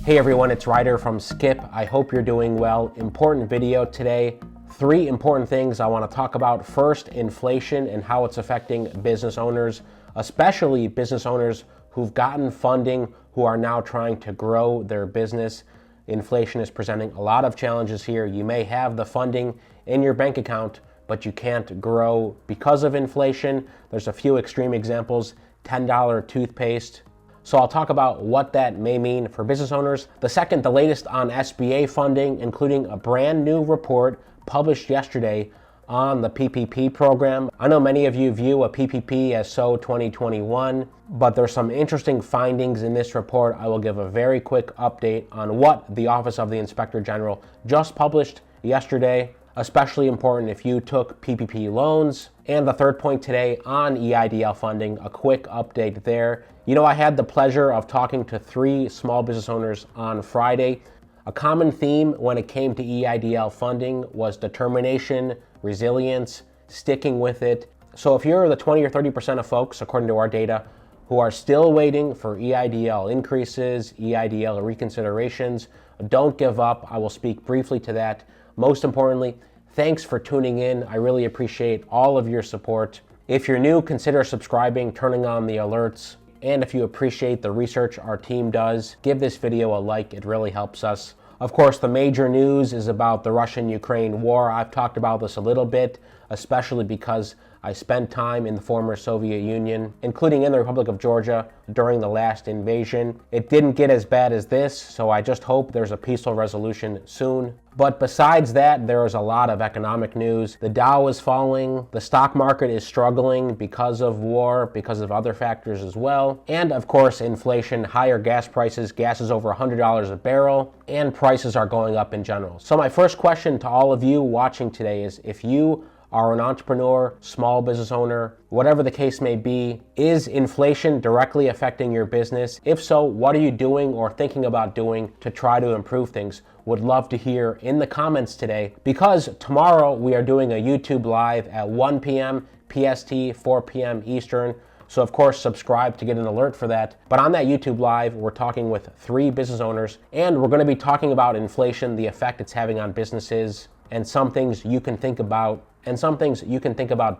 Hey everyone, it's Ryder from Skip. I hope you're doing well. Important video today. 3 important things I want to talk about. First, inflation and how it's affecting business owners, especially business owners who've gotten funding, who are now trying to grow their business. Inflation is presenting a lot of challenges here. You may have the funding in your bank account, but you can't grow because of inflation. There's a few extreme examples. $10 toothpaste. So I'll talk about what that may mean for business owners. The second, the latest on SBA funding, including a brand new report published yesterday on the PPP program. I know many of you view a PPP as so 2021, but there's some interesting findings in this report. I will give a very quick update on what the Office of the Inspector General just published yesterday. Especially important if you took PPP loans. And the third point today on EIDL funding, a quick update there. You know, I had the pleasure of talking to 3 small business owners on Friday. A common theme when it came to EIDL funding was determination, resilience, sticking with it. So if you're the 20 or 30% of folks, according to our data, who are still waiting for EIDL increases, EIDL reconsiderations, don't give up. I will speak briefly to that. Most importantly, thanks for tuning in. I really appreciate all of your support. If you're new, consider subscribing, turning on the alerts. And if you appreciate the research our team does, give this video a like. It really helps us. Of course, the major news is about the Russian-Ukraine war. I've talked about this a little bit, especially because I spent time in the former Soviet Union, including in the Republic of Georgia during the last invasion. It didn't get as bad as this, so I just hope there's a peaceful resolution soon. But besides that, there is a lot of economic news. The Dow is falling, the stock market is struggling because of war, because of other factors as well. And of course, inflation, higher gas prices, gas is over $100 a barrel, and prices are going up in general. So my first question to all of you watching today is, if you are an entrepreneur, small business owner, whatever the case may be, is inflation directly affecting your business? If so, what are you doing or thinking about doing to try to improve things? Would love to hear in the comments today, because tomorrow we are doing a YouTube live at 1 p.m. PST, 4 p.m. Eastern. So of course, subscribe to get an alert for that. But on that YouTube live, we're talking with 3 business owners, and we're going to be talking about inflation, the effect it's having on businesses, and some things you can think about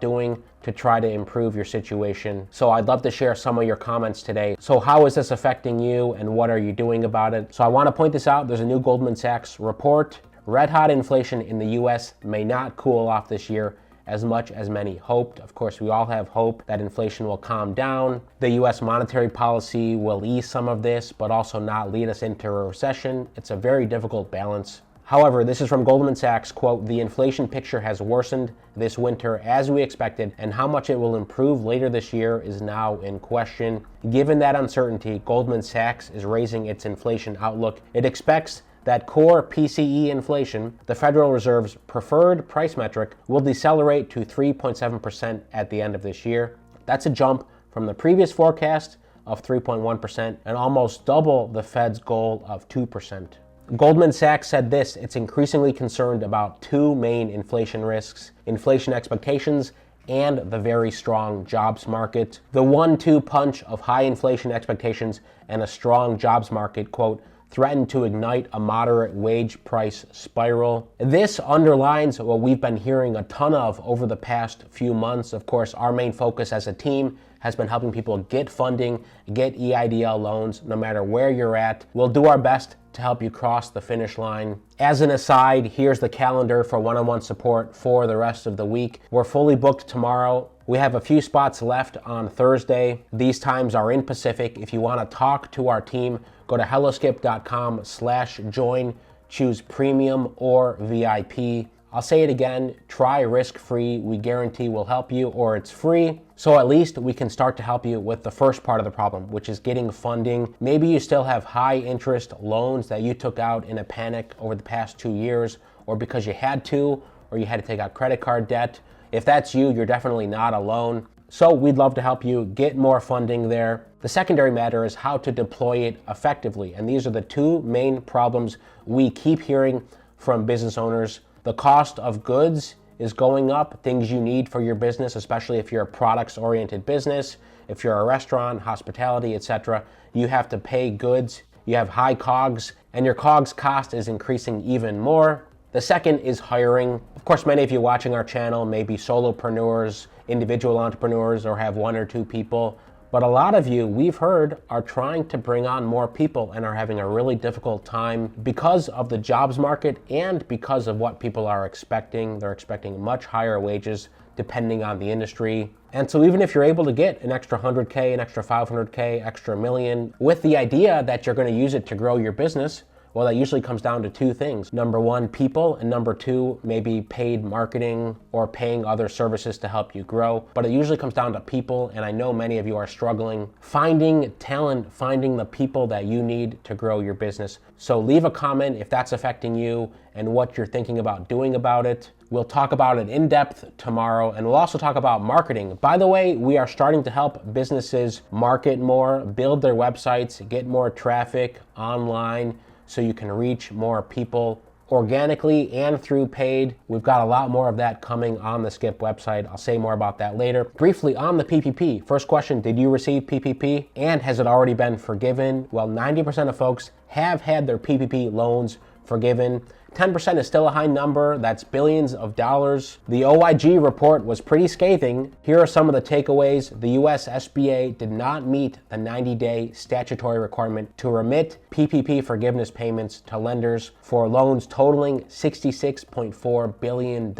doing to try to improve your situation. So I'd love to share some of your comments today. So how is this affecting you, and what are you doing about it? So I want to point this out. There's a new Goldman Sachs report. Red hot inflation in the US may not cool off this year as much as many hoped. Of course, we all have hope that inflation will calm down. The US monetary policy will ease some of this, but also not lead us into a recession. It's a very difficult balance. However, this is from Goldman Sachs, quote, "The inflation picture has worsened this winter as we expected, and how much it will improve later this year is now in question." Given that uncertainty, Goldman Sachs is raising its inflation outlook. It expects that core PCE inflation, the Federal Reserve's preferred price metric, will decelerate to 3.7% at the end of this year. That's a jump from the previous forecast of 3.1% and almost double the Fed's goal of 2%. Goldman Sachs said this: it's increasingly concerned about 2 main inflation risks, inflation expectations and the very strong jobs market. The 1-2 punch of high inflation expectations and a strong jobs market, quote, threaten to ignite a moderate wage price spiral. This underlines what we've been hearing a ton of over the past few months. Of course, our main focus as a team has been helping people get funding, get EIDL loans, no matter where you're at. We'll do our best to help you cross the finish line. As an aside, here's the calendar for one-on-one support for the rest of the week. We're fully booked tomorrow. We have a few spots left on Thursday. These times are in Pacific. If you want to talk to our team, go to helloskip.com/join, choose premium or VIP. I'll say it again, try risk-free. We guarantee we'll help you, or it's free. So at least we can start to help you with the first part of the problem, which is getting funding. Maybe you still have high interest loans that you took out in a panic over the past 2 years, or because you had to, or you had to take out credit card debt. If that's you, you're definitely not alone. So we'd love to help you get more funding there. The secondary matter is how to deploy it effectively. And these are the 2 main problems we keep hearing from business owners. The cost of goods is going up, things you need for your business, especially if you're a products-oriented business, if you're a restaurant, hospitality, etc. You have to pay goods. you have high COGS, and your COGS cost is increasing even more. The second is hiring. Of course, many of you watching our channel may be solopreneurs, individual entrepreneurs, or have 1 or 2 people. But a lot of you, we've heard, are trying to bring on more people and are having a really difficult time because of the jobs market and because of what people are expecting. They're expecting much higher wages depending on the industry. And so even if you're able to get an extra 100K, an extra 500K, extra $1 million, with the idea that you're going to use it to grow your business, well, that usually comes down to 2 things. Number 1, people, and number 2, maybe paid marketing or paying other services to help you grow. But it usually comes down to people, and I know many of you are struggling finding talent, finding the people that you need to grow your business. So leave a comment if that's affecting you and what you're thinking about doing about it. We'll talk about it in depth tomorrow, and we'll also talk about marketing. By the way, we are starting to help businesses market more, build their websites, get more traffic online, so you can reach more people organically and through paid. We've got a lot more of that coming on the Skip website. I'll say more about that later. Briefly on the PPP, first question, did you receive PPP? And has it already been forgiven? Well, 90% of folks have had their PPP loans forgiven. 10% is still a high number. That's billions of dollars. The OIG report was pretty scathing. Here are some of the takeaways. The US SBA did not meet the 90-day statutory requirement to remit PPP forgiveness payments to lenders for loans totaling $66.4 billion,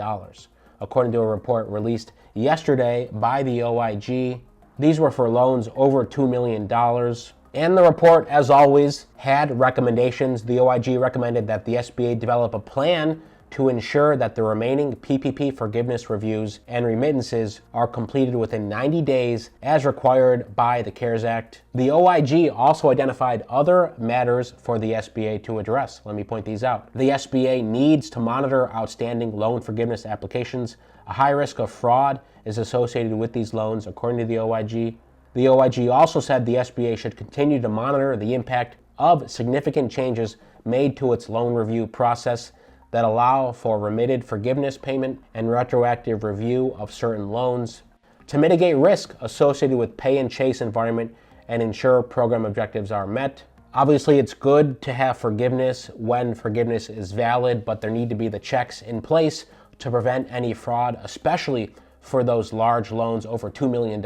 according to a report released yesterday by the OIG. These were for loans over $2 million. And the report, as always, had recommendations. The OIG recommended that the SBA develop a plan to ensure that the remaining PPP forgiveness reviews and remittances are completed within 90 days as required by the CARES Act. The OIG also identified other matters for the SBA to address. Let me point these out. The SBA needs to monitor outstanding loan forgiveness applications. A high risk of fraud is associated with these loans, according to the OIG. The OIG also said the SBA should continue to monitor the impact of significant changes made to its loan review process that allow for remitted forgiveness payment and retroactive review of certain loans to mitigate risk associated with pay and chase environment and ensure program objectives are met. Obviously, it's good to have forgiveness when forgiveness is valid, but there need to be the checks in place to prevent any fraud, especially for those large loans over $2 million.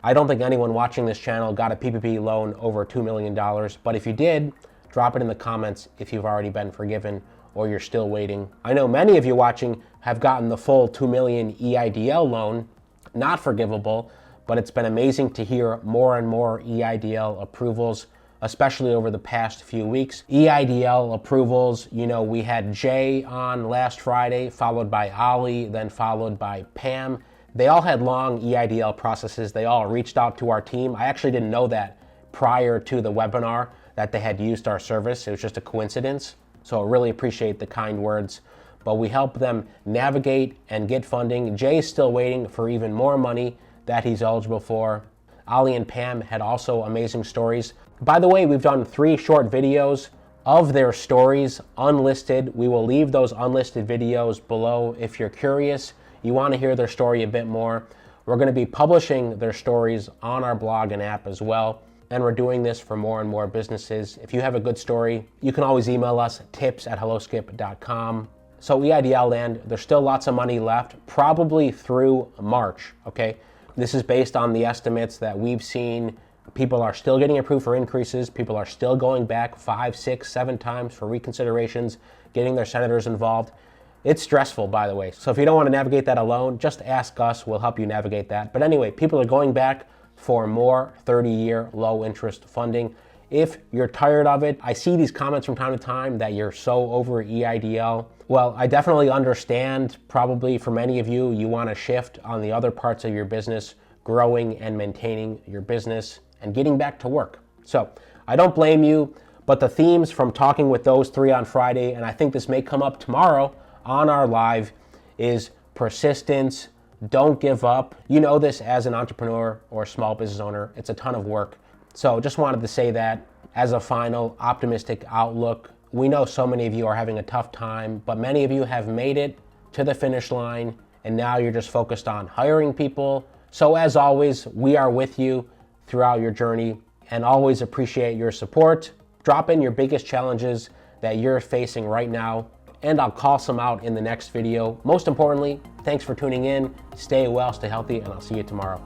I don't think anyone watching this channel got a PPP loan over $2 million, but if you did, drop it in the comments if you've already been forgiven or you're still waiting. I know many of you watching have gotten the full $2 million EIDL loan, not forgivable, but it's been amazing to hear more and more EIDL approvals, especially over the past few weeks. EIDL approvals, we had Jay on last Friday, followed by Ali, then followed by Pam. They all had long EIDL processes. They all reached out to our team. I actually didn't know that prior to the webinar that they had used our service. It was just a coincidence. So I really appreciate the kind words. But we help them navigate and get funding. Jay's still waiting for even more money that he's eligible for. Ali and Pam had also amazing stories. By the way, we've done 3 short videos of their stories unlisted. We will leave those unlisted videos below if you're curious. You want to hear their story a bit more. We're going to be publishing their stories on our blog and app as well. And we're doing this for more and more businesses. If you have a good story, you can always email us, tips@helloskip.com. So EIDL land, there's still lots of money left, probably through March, okay? This is based on the estimates that we've seen. People are still getting approved for increases. People are still going back 5, 6, 7 times for reconsiderations, getting their senators involved. It's stressful, by the way. So if you don't want to navigate that alone, just ask us. We'll help you navigate that. But anyway, people are going back for more 30-year low-interest funding. If you're tired of it, I see these comments from time to time that you're so over EIDL. Well, I definitely understand. Probably for many of you, you want to shift on the other parts of your business, growing and maintaining your business and getting back to work. So I don't blame you, but the themes from talking with those 3 on Friday, and I think this may come up tomorrow on our live, is persistence. Don't give up. You know this as an entrepreneur or small business owner. It's a ton of work. So just wanted to say that as a final optimistic outlook. We know so many of you are having a tough time, but many of you have made it to the finish line, and now you're just focused on hiring people. So as always, we are with you throughout your journey and always appreciate your support. Drop in your biggest challenges that you're facing right now, and I'll call some out in the next video. Most importantly, thanks for tuning in. Stay well, stay healthy, and I'll see you tomorrow.